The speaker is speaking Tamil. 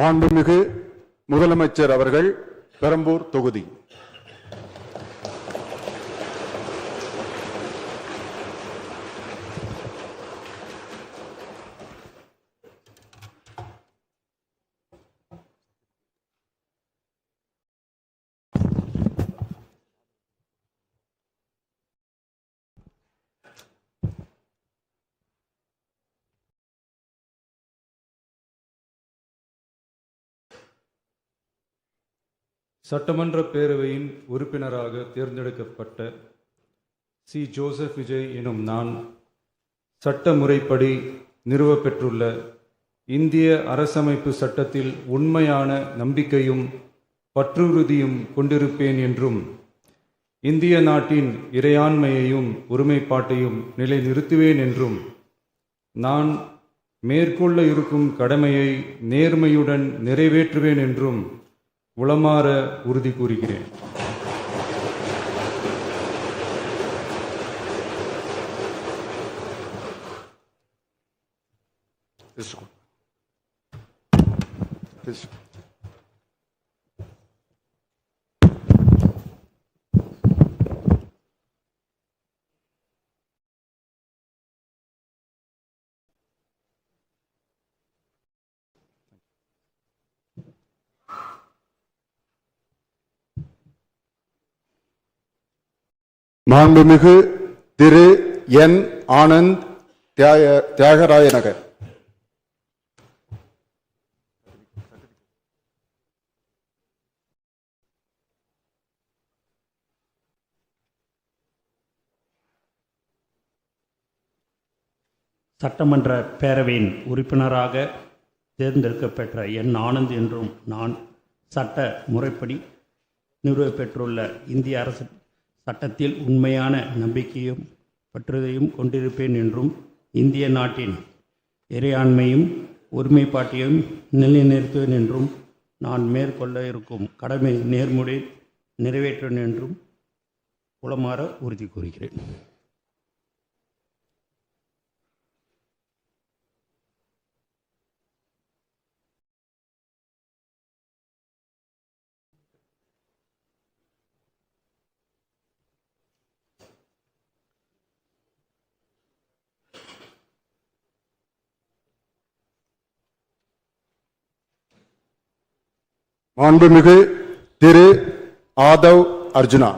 மாண்புமிகு முதலமைச்சர் அவர்கள் பெரம்பூர் தொகுதி. சட்டமன்ற பேரவையின் உறுப்பினராக தேர்ந்தெடுக்கப்பட்ட சி. ஜோசப் விஜய் எனும் நான் சட்ட முறைப்படி நிறுவப்பெற்றுள்ள இந்திய அரசமைப்பு சட்டத்தில் உண்மையான நம்பிக்கையும் பற்றுறுதியும் கொண்டிருப்பேன் என்றும் இந்திய நாட்டின் இறையாண்மையையும் ஒருமைப்பாட்டையும் நிலைநிறுத்துவேன் என்றும் நான் மேற்கொள்ள இருக்கும் கடமையை நேர்மையுடன் நிறைவேற்றுவேன் என்றும் உளமாற உறுதி கூறுகிறேன். மாண்புமிகு திரு என். ஆனந்த் தியாகராய நகர். சட்டமன்ற பேரவையின் உறுப்பினராக தேர்ந்தெடுக்கப்பெற்ற என். ஆனந்த் என்றும் நான் சட்ட முறைப்படி நிறுவப்பெற்றுள்ள இந்திய அரசு சட்டத்தில் உண்மையான நம்பிக்கையும் பற்றுதையும் கொண்டிருப்பேன் என்றும் இந்திய நாட்டின் இறையாண்மையும் ஒருமைப்பாட்டையும் நிலைநிறுத்துவேன் என்றும் நான் மேற்கொள்ள இருக்கும் கடமை நேர்முறை நிறைவேற்றுவேன் என்றும் உளமாற உறுதி கூறுகிறேன். மாண்புமிகு திரு ஆதவ் அர்ஜுனா.